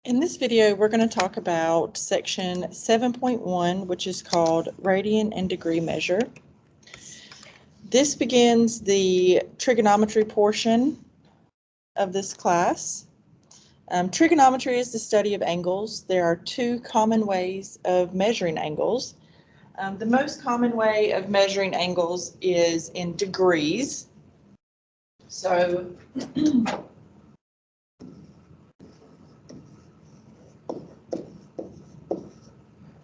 In this video, we're going to talk about section 7.1, which is called Radian and Degree Measure. This begins the trigonometry portion of this class. Trigonometry is the study of angles. There are two common ways of measuring angles. The most common way of measuring angles is in degrees. So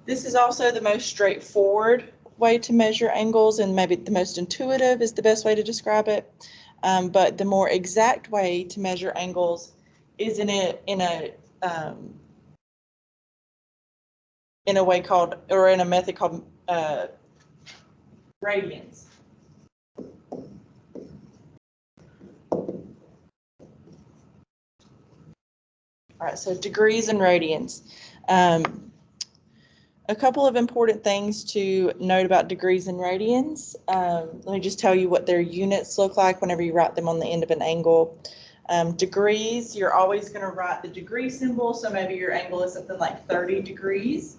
this is also the most straightforward way to measure angles, and maybe the most intuitive is the best way to describe it. But the more exact way to measure angles is in a way called, or in a method called radians. All right, so degrees and radians. A couple of important things to note about degrees and radians. Let me just tell you what their units look like whenever you write them on the end of an angle. Degrees, you're always going to write the degree symbol, so maybe your angle is something like 30 degrees,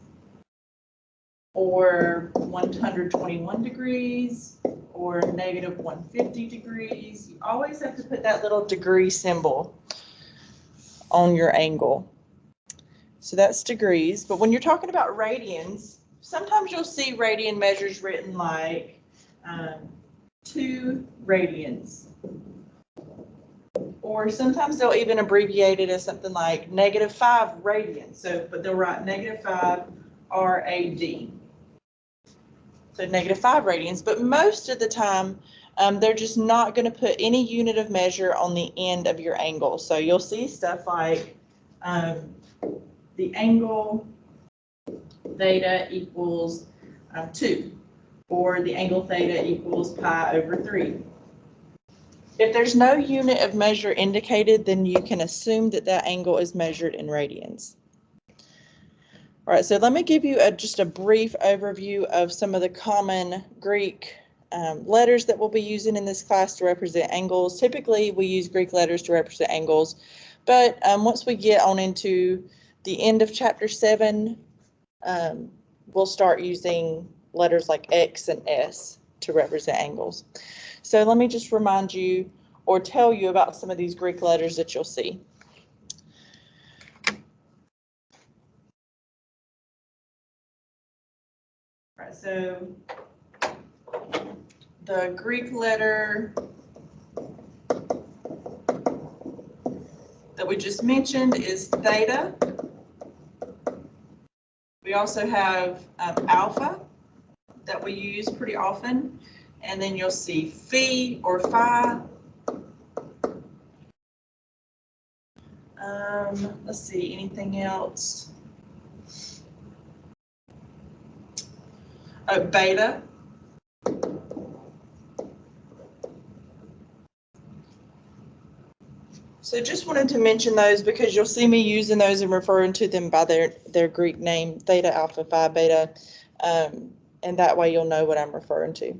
or 121 degrees, or negative 150 degrees. You always have to put that little degree symbol on your angle. So that's degrees. But when you're talking about radians, sometimes you'll see radian measures written like 2 radians. Or sometimes they'll even abbreviate it as something like -5 radians. So, but they'll write -5 RAD. So -5 radians. But most of the time, they're just not going to put any unit of measure on the end of your angle. So you'll see stuff like the angle theta equals 2, or the angle theta equals pi/3. If there's no unit of measure indicated, then you can assume that that angle is measured in radians. All right, so let me give you just a brief overview of some of the common Greek letters that we'll be using in this class to represent angles. Typically, we use Greek letters to represent angles, but once we get on into the end of chapter 7, we'll start using letters like X and S to represent angles. So let me just remind you or tell you about some of these Greek letters that you'll see. All right, so the Greek letter that we just mentioned is theta. We also have alpha that we use pretty often, and then you'll see phi or phi. Let's see, anything else? Beta. So just wanted to mention those because you'll see me using those and referring to them by their Greek name, theta, alpha, phi, beta, and that way you'll know what I'm referring to.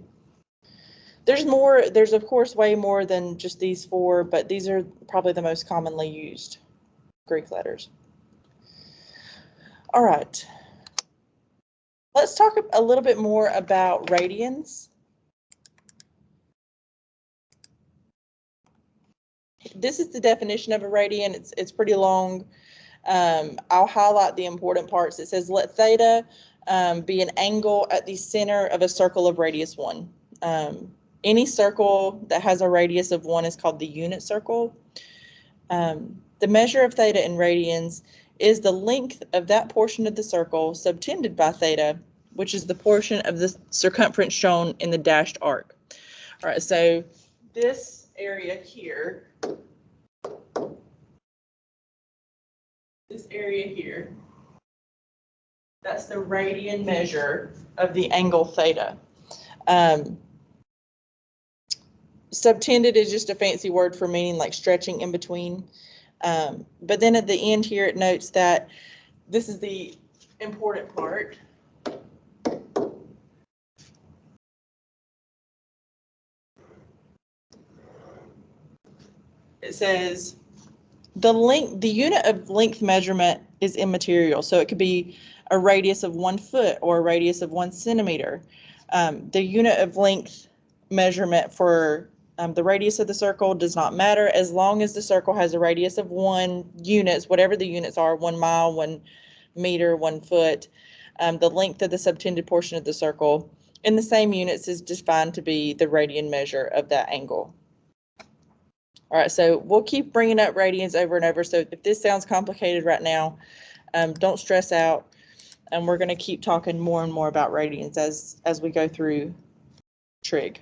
There's of course way more than just these 4, but these are probably the most commonly used Greek letters. All right, let's talk a little bit more about radians. This is the definition of a radian. It's pretty long. I'll highlight the important parts. It says, let theta be an angle at the center of a circle of radius 1. Any circle that has a radius of 1 is called the unit circle. The measure of theta in radians is the length of that portion of the circle subtended by theta, which is the portion of the circumference shown in the dashed arc. All right, so this area here, that's the radian measure of the angle theta. Subtended is just a fancy word for meaning like stretching in between. But then at the end here, it notes that this is the important part. It says the unit of length measurement is immaterial. So it could be a radius of 1 foot or a radius of 1 centimeter. The unit of length measurement for the radius of the circle does not matter as long as the circle has a radius of 1 units, whatever the units are, 1 mile, 1 meter, 1 foot. The length of the subtended portion of the circle in the same units is defined to be the radian measure of that angle. All right, so we'll keep bringing up radians over and over. So if this sounds complicated right now, don't stress out. And we're going to keep talking more and more about radians as we go through trig.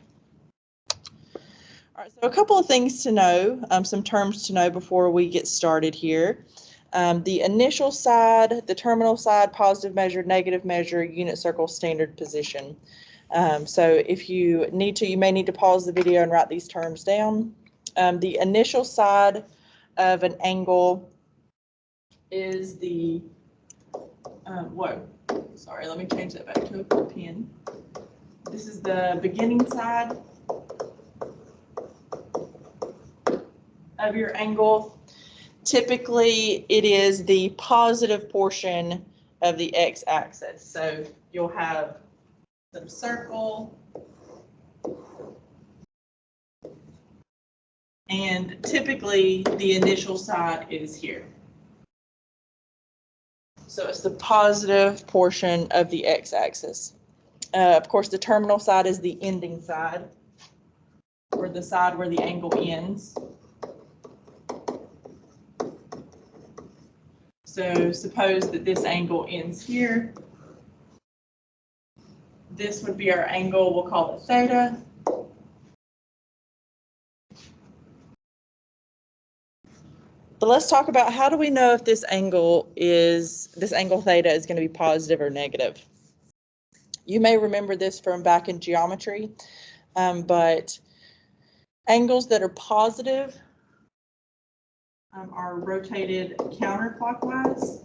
All right, so a couple of things to know, some terms to know before we get started here. The initial side, the terminal side, positive measure, negative measure, unit circle, standard position. So if you need to, you may need to pause the video and write these terms down. The initial side of an angle is the, sorry, let me change that back to a pen. This is the beginning side of your angle. Typically, it is the positive portion of the x-axis. So you'll have some circle, and typically the initial side is here. So it's the positive portion of the x-axis. Of course, the terminal side is the ending side, or the side where the angle ends. So suppose that this angle ends here. This would be our angle, we'll call it theta. But let's talk about how do we know if this angle theta is going to be positive or negative. You may remember this from back in geometry, but angles that are positive are rotated counterclockwise.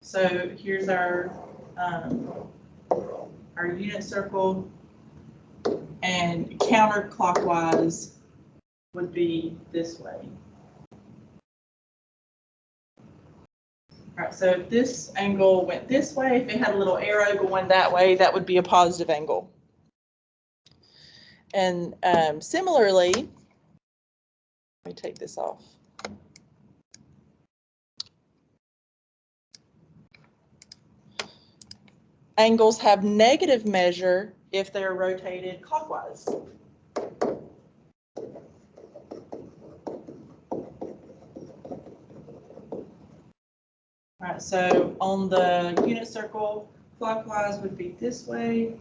So here's our unit circle, and counterclockwise would be this way. All right, so if this angle went this way, if it had a little arrow going that way, that would be a positive angle. And similarly, let me take this off. Angles have negative measure if they're rotated clockwise. All right, so on the unit circle, clockwise would be this way.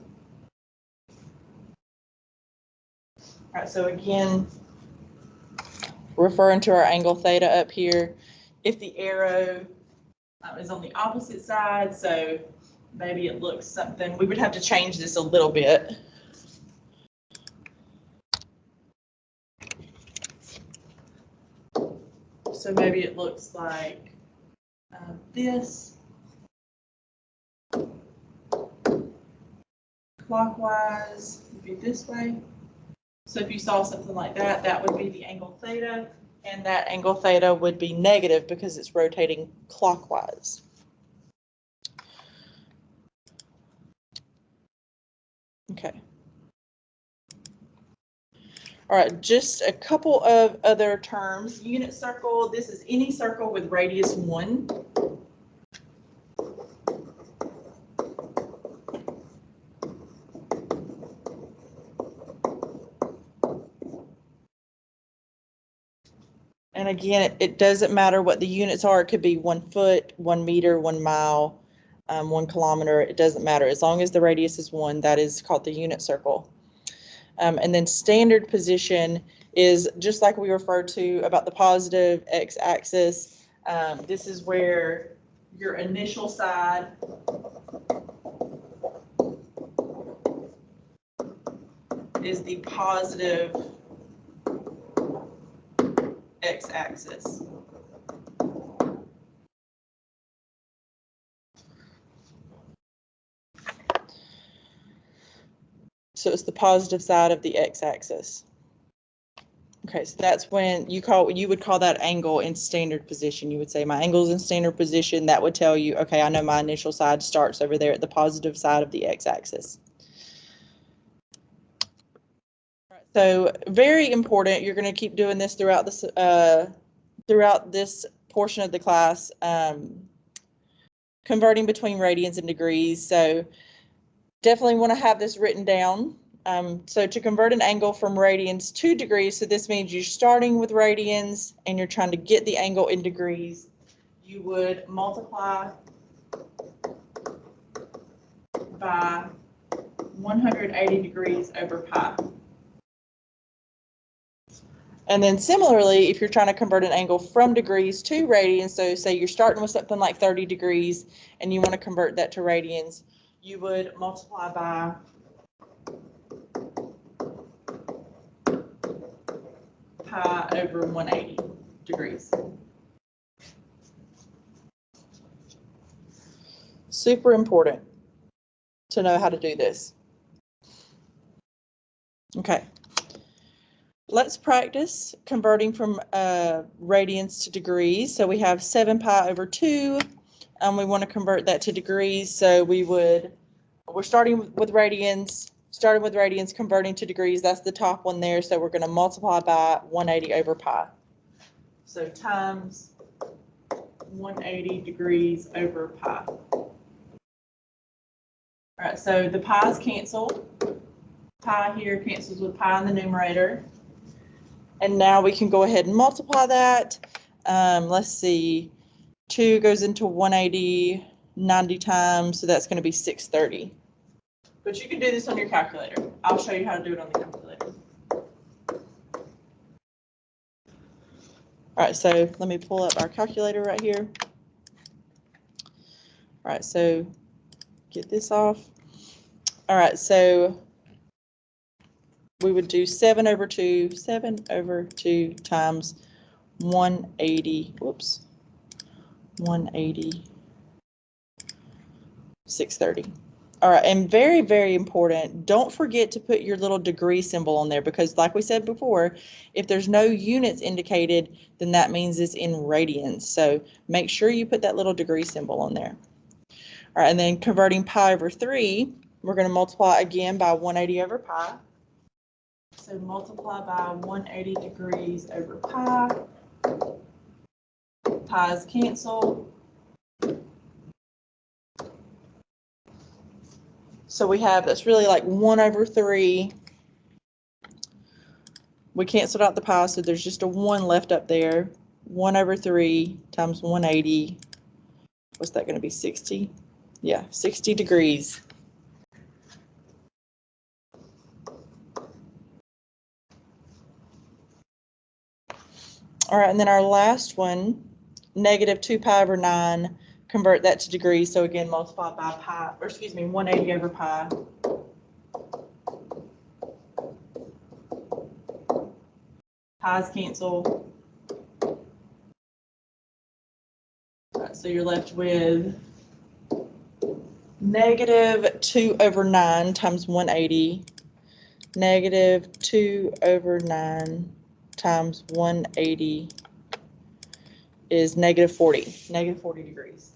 All right, so again, referring to our angle theta up here, if the arrow is on the opposite side, so maybe it looks something, we would have to change this a little bit. So maybe it looks like this. Clockwise would be this way. So if you saw something like that, that would be the angle theta, and that angle theta would be negative because it's rotating clockwise. Okay. All right, just a couple of other terms. Unit circle, this is any circle with radius 1. And again, it doesn't matter what the units are. It could be 1 foot, 1 meter, 1 mile, 1 kilometer. It doesn't matter. As long as the radius is 1, that is called the unit circle. And then standard position is just like we referred to about the positive x-axis. This is where your initial side is the positive x-axis. So So it's the positive side of the x-axis. Okay, so that's when you would call that angle in standard position. You would say my angle's in standard position. That would tell you, okay, I know my initial side starts over there at the positive side of the x-axis. So very important. You're going to keep doing this throughout this portion of the class. Converting between radians and degrees. So definitely want to have this written down. So to convert an angle from radians to degrees, so this means you're starting with radians and you're trying to get the angle in degrees, you would multiply by 180 degrees over pi. And then similarly, if you're trying to convert an angle from degrees to radians, so say you're starting with something like 30 degrees and you want to convert that to radians, you would multiply by pi over 180 degrees. Super important to know how to do this. Okay. Let's practice converting from radians to degrees. So we have 7 pi over 2, and we want to convert that to degrees. So we're starting with radians, converting to degrees. That's the top one there. So we're going to multiply by 180 over pi. So times 180 degrees over pi. All right, so the pi's cancel. Pi here cancels with pi in the numerator. And now we can go ahead and multiply that. Let's see, 2 goes into 180 90 times, so that's going to be 630. But you can do this on your calculator. I'll show you how to do it on the calculator. All right, so let me pull up our calculator right here. All right, so get this off. All right, so we would do 7 over 2 times 180, 180, 630. All right, and very, very important, don't forget to put your little degree symbol on there, because like we said before, if there's no units indicated, then that means it's in radians. So make sure you put that little degree symbol on there. All right, and then converting pi over 3, we're going to multiply again by 180 over pi. So multiply by 180 degrees over pi. Pi's cancel. So we have, that's really like 1 over 3. We canceled out the pi, so there's just a 1 left up there. 1 over 3 times 180. What's that going to be, 60? Yeah, 60 degrees. All right, and then our last one, negative 2 pi over 9, convert that to degrees. So again, multiply by pi, or excuse me, 180 over pi. Pi's cancel. All right, so you're left with negative 2 over 9 times 180. Negative 2 over 9 times 180 is negative 40 degrees.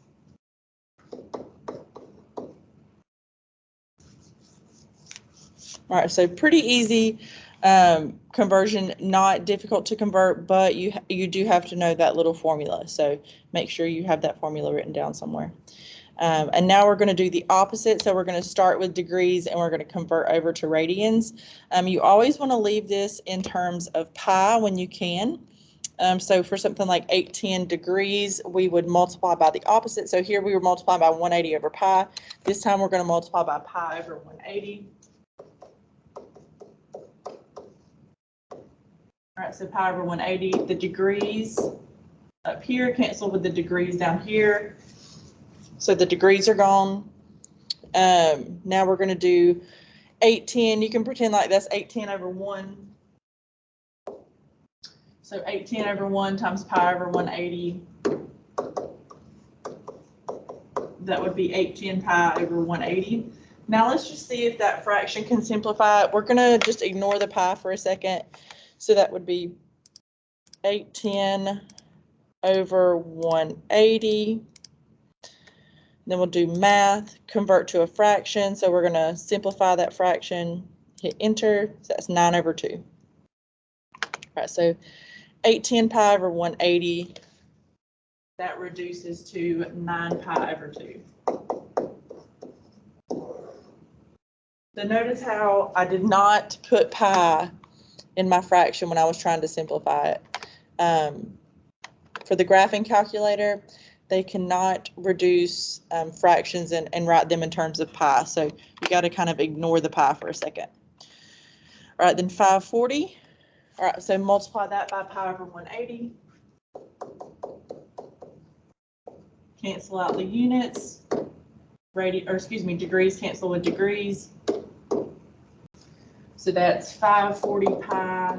All right, so pretty easy conversion, not difficult to convert, but you do have to know that little formula. So make sure you have that formula written down somewhere. And now we're going to do the opposite. So we're going to start with degrees and we're going to convert over to radians. You always want to leave this in terms of pi when you can. So for something like 810 degrees, we would multiply by the opposite. So here we were multiplying by 180 over pi. This time we're going to multiply by pi over 180. All right, so pi over 180, the degrees up here cancel with the degrees down here. So the degrees are gone. Now we're going to do 810. You can pretend like that's 810 over 1. So 810 over 1 times pi over 180. That would be 810 pi over 180. Now let's just see if that fraction can simplify. We're going to just ignore the pi for a second. So that would be 810 over 180. Then we'll do math, convert to a fraction. So we're going to simplify that fraction, hit enter. So that's 9 over 2. All right, so 810 pi over 180, that reduces to 9 pi over 2. So notice how I did not put pi in my fraction when I was trying to simplify it. For the graphing calculator, they cannot reduce fractions and write them in terms of pi. So you got to kind of ignore the pi for a second. All right, then 540. All right, so multiply that by pi over 180. Cancel out the units. Degrees cancel with degrees. So that's 540 pi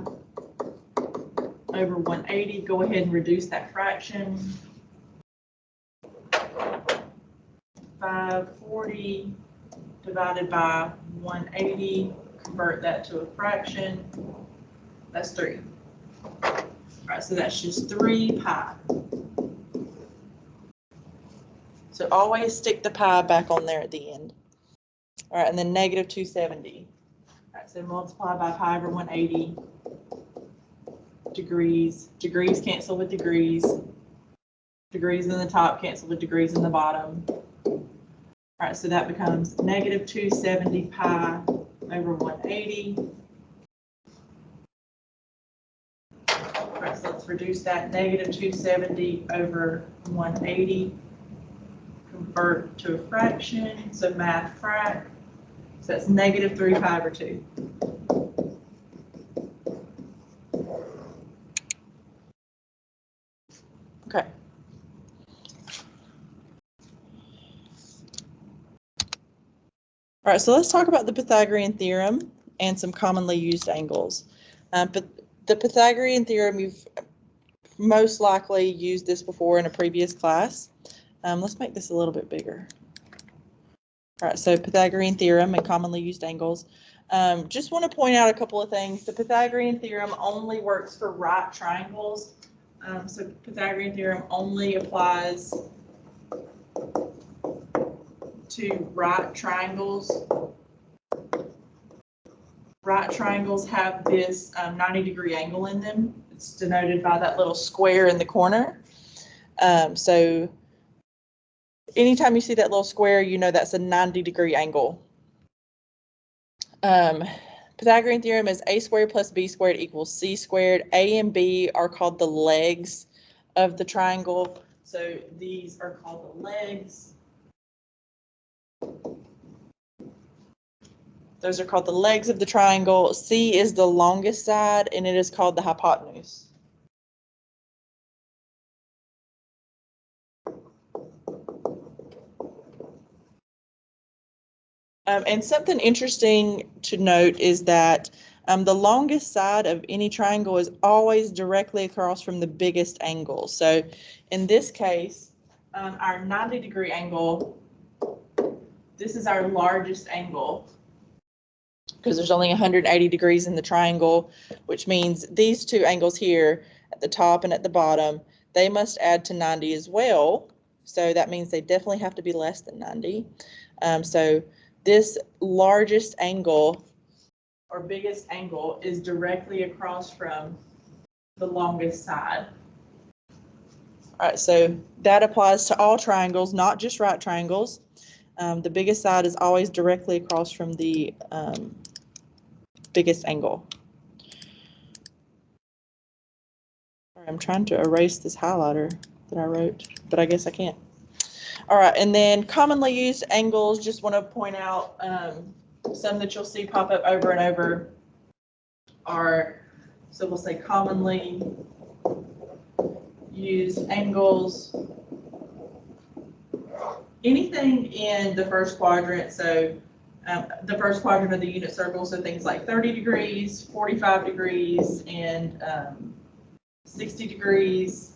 over 180. Go ahead and reduce that fraction. 540 divided by 180, convert that to a fraction. That's 3. All right, so that's just 3 pi. So always stick the pi back on there at the end. All right, and then negative 270. All right, so multiply by pi over 180. Degrees cancel with degrees. Degrees in the top cancel with degrees in the bottom. All right, so that becomes negative 270 pi over 180. All right, so let's reduce that. Negative 270 over 180. Convert to a fraction, so math frac. So that's negative 3 pi over 2. Okay. All right, so let's talk about the Pythagorean theorem and some commonly used angles. But the Pythagorean theorem, you've most likely used this before in a previous class. Let's make this a little bit bigger. All right, so Pythagorean theorem and commonly used angles. Just want to point out a couple of things. The Pythagorean theorem only works for right triangles. So Pythagorean theorem only applies to right triangles. Right triangles have this 90-degree angle in them. It's denoted by that little square in the corner. So anytime you see that little square, you know that's a 90-degree angle. Pythagorean theorem is a squared plus b squared equals c squared. A and b are called the legs of the triangle. So these are called the legs. Those are called the legs of the triangle. C is the longest side, and it is called the hypotenuse. And something interesting to note is that the longest side of any triangle is always directly across from the biggest angle. So in this case, our 90-degree angle, this is our largest angle because there's only 180 degrees in the triangle, which means these two angles here at the top and at the bottom, they must add to 90 as well. So that means they definitely have to be less than 90. So this largest angle or biggest angle is directly across from the longest side. All right, so that applies to all triangles, not just right triangles. The biggest side is always directly across from the biggest angle. All right, I'm trying to erase this highlighter that I wrote, but I guess I can't. All right, and then commonly used angles, just want to point out some that you'll see pop up over and over are, so we'll say commonly used angles. Anything in the first quadrant, so the first quadrant of the unit circle, so things like 30 degrees, 45 degrees, and 60 degrees,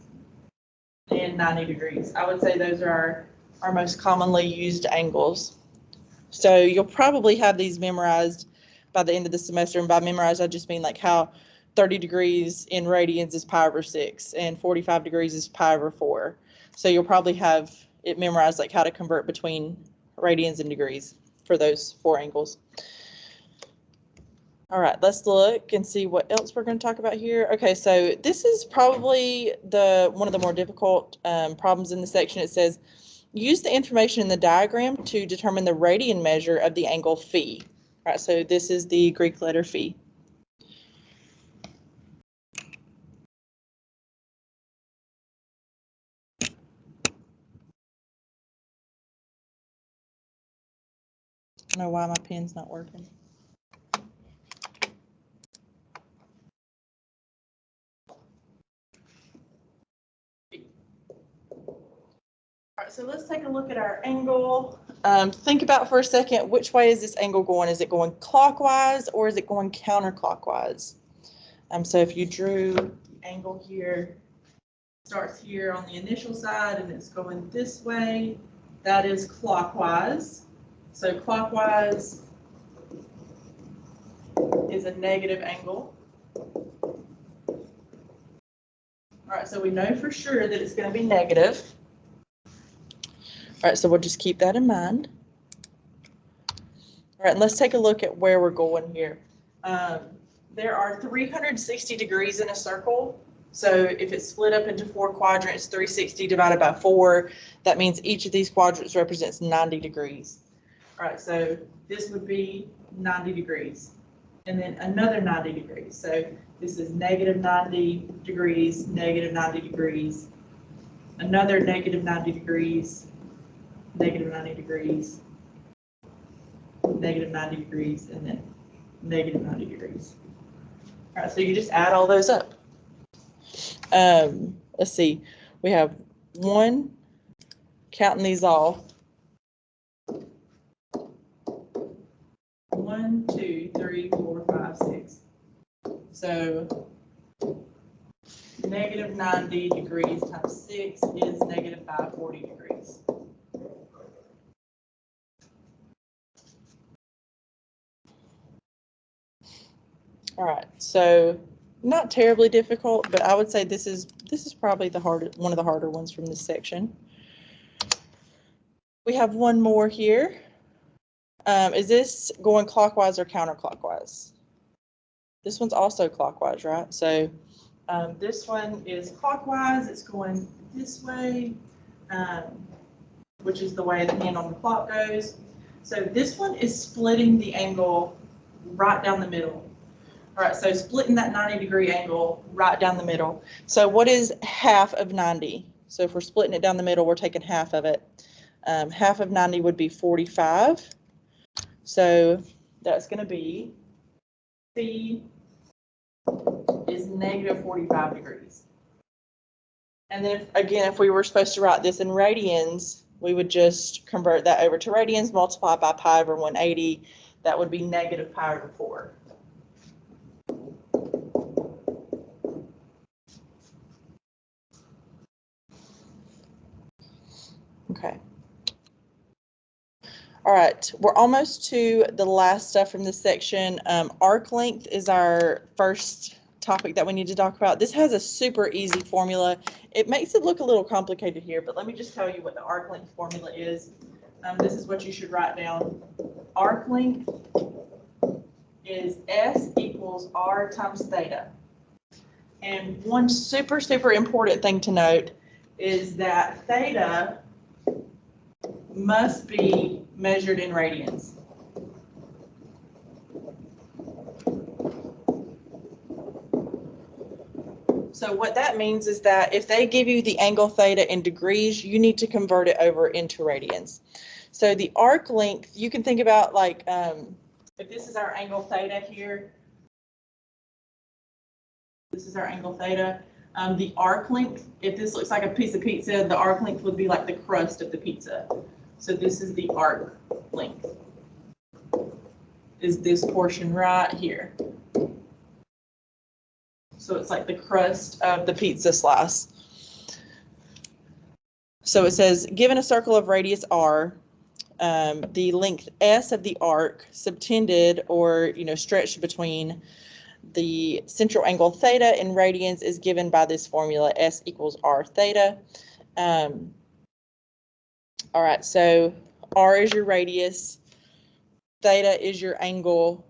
and 90 degrees. I would say those are our most commonly used angles. So you'll probably have these memorized by the end of the semester. And by memorized, I just mean like how 30 degrees in radians is pi over 6 and 45 degrees is pi over 4. So you'll probably have it memorized like how to convert between radians and degrees for those 4 angles. All right, let's look and see what else we're going to talk about here. Okay, so this is probably one of the more difficult problems in the section. It says, use the information in the diagram to determine the radian measure of the angle phi. All right, so this is the Greek letter phi. I don't know why my pen's not working. All right, so let's take a look at our angle. Think about for a second, which way is this angle going? Is it going clockwise or is it going counterclockwise? So if you drew the angle here, starts here on the initial side and it's going this way, that is clockwise. So clockwise is a negative angle. All right, so we know for sure that it's going to be negative. All right, so we'll just keep that in mind. All right, and let's take a look at where we're going here. There are 360 degrees in a circle. So if it's split up into 4 quadrants, 360 divided by 4, that means each of these quadrants represents 90 degrees. All right, so this would be 90 degrees. And then another 90 degrees. So this is negative 90 degrees, negative 90 degrees, another negative 90 degrees, negative 90 degrees, negative 90 degrees, and then negative 90 degrees. All right, so you just add all those up. Let's see, we have 1, counting these off. 1, 2, 3, 4, 5, 6. So negative 90 degrees times 6 is negative 540 degrees. All right, so not terribly difficult, but I would say this is probably one of the harder ones from this section. We have one more here. Is this going clockwise or counterclockwise? This one's also clockwise, right? So this one is clockwise. It's going this way, which is the way the hand on the clock goes. So this one is splitting the angle right down the middle. All right, so splitting that 90-degree angle right down the middle. So what is half of 90? So if we're splitting it down the middle, we're taking half of it. Half of 90 would be 45. So that's going to be phi is negative 45 degrees. And then if we were supposed to write this in radians, we would just convert that over to radians, multiply by pi over 180. That would be negative pi over 4. Okay. All right, we're almost to the last stuff from this section. Arc length is our first topic that we need to talk about. This has a super easy formula. It makes it look a little complicated here, but let me just tell you what the arc length formula is. This is what you should write down. Arc length is S equals R times theta. And one super, super important thing to note is that theta must be measured in radians. So what that means is that if they give you the angle theta in degrees, you need to convert it over into radians. So the arc length, you can think about like, if this is our angle theta here, this is our angle theta. The arc length, if this looks like a piece of pizza, the arc length would be like the crust of the pizza. So this is the arc length, is this portion right here. So it's like the crust of the pizza slice. So it says, given a circle of radius r, the length S of the arc subtended or, stretched between the central angle theta in radians is given by this formula, S equals R theta. All right, so R is your radius, theta is your angle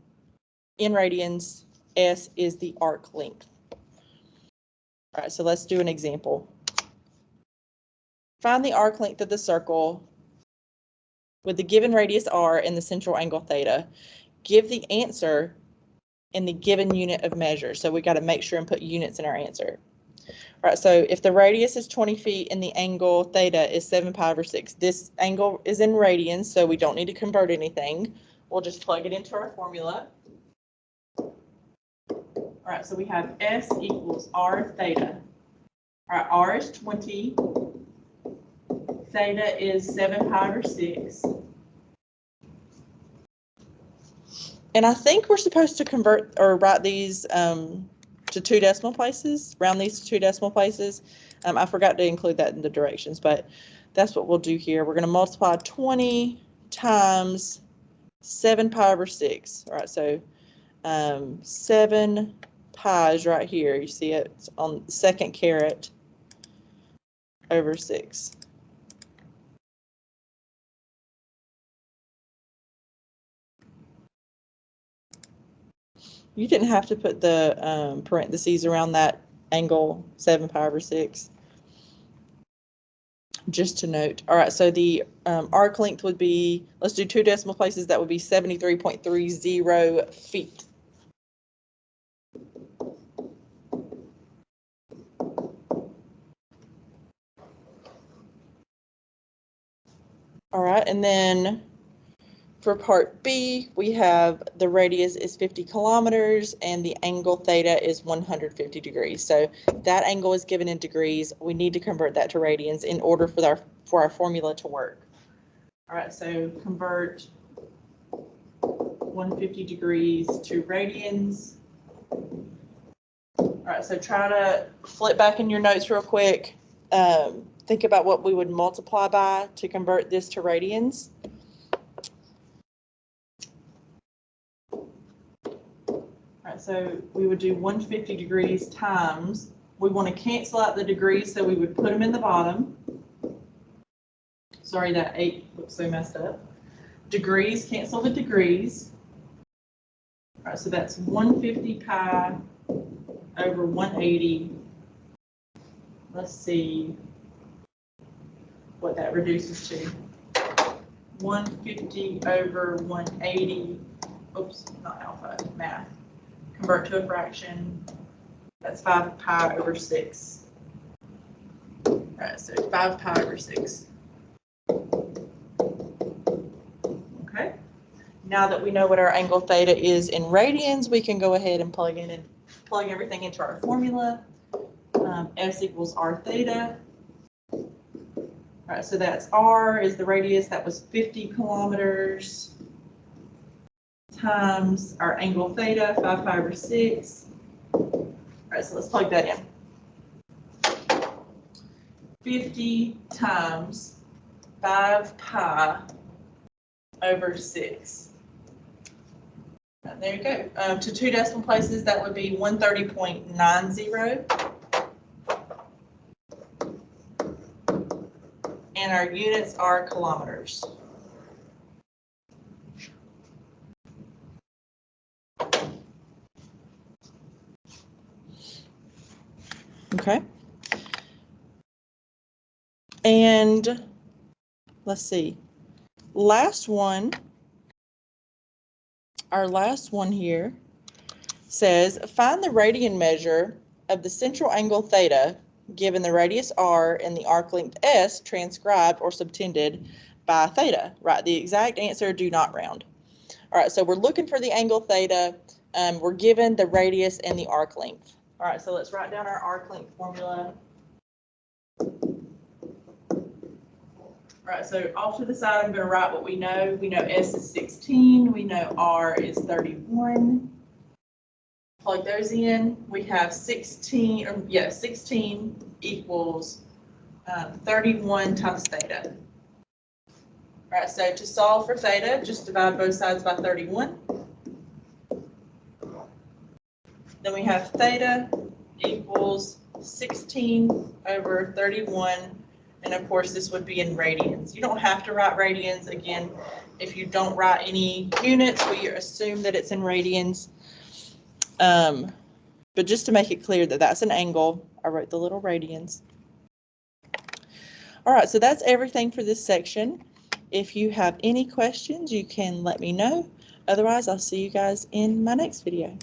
in radians, S is the arc length. All right, so let's do an example. Find the arc length of the circle with the given radius R and the central angle theta. Give the answer in the given unit of measure. So we got to make sure and put units in our answer. All right, so if the radius is 20 feet and the angle theta is 7 pi over 6, this angle is in radians, so we don't need to convert anything. We'll just plug it into our formula. All right, so we have S equals R theta. All right, R is 20, theta is 7 pi over 6. And I think we're supposed to convert or write these to 2 decimal places, round these to 2 decimal places. I forgot to include that in the directions, but that's what we'll do here. We're going to multiply 20 times 7 pi over 6. All right, so 7 pi is right here. You see it? It's on the second caret over 6. You didn't have to put the parentheses around that angle 7 pi over 6. Just to note. All right, so the arc length would be, let's do 2 decimal places, that would be 73.30 feet. All right, and then for part B, we have the radius is 50 kilometers and the angle theta is 150 degrees. So that angle is given in degrees. We need to convert that to radians in order for our formula to work. All right, so convert 150 degrees to radians. All right, so try to flip back in your notes real quick. Think about what we would multiply by to convert this to radians. So we would do 150 degrees times, we want to cancel out the degrees, so we would put them in the bottom. Sorry, that 8 looks so messed up. Degrees, cancel the degrees. All right, so that's 150 pi over 180. Let's see what that reduces to. 150 over 180. Oops, not alpha, math. Convert to a fraction, that's 5 pi over 6. All right, so 5 pi over 6. Okay, now that we know what our angle theta is in radians, we can go ahead and plug everything into our formula. S equals R theta. All right, so that's R is the radius, that was 50 kilometers. Times our angle theta, 5 pi over 6. All right, so let's plug that in. 50 times 5 pi over 6. And there you go. To 2 decimal places, that would be 130.90. And our units are kilometers. Okay. And let's see. Our last one here says, find the radian measure of the central angle theta given the radius R and the arc length S transcribed or subtended by theta. Right, the exact answer, do not round. All right, so we're looking for the angle theta. We're given the radius and the arc length. All right, so let's write down our arc length formula. All right, so off to the side, I'm going to write what we know. We know S is 16. We know R is 31. Plug those in. We have 16 equals 31 times theta. All right, so to solve for theta, just divide both sides by 31. Then we have theta equals 16 over 31. And of course, this would be in radians. You don't have to write radians. Again, if you don't write any units, we assume that it's in radians. But just to make it clear that that's an angle, I wrote the little radians. All right, so that's everything for this section. If you have any questions, you can let me know. Otherwise, I'll see you guys in my next video.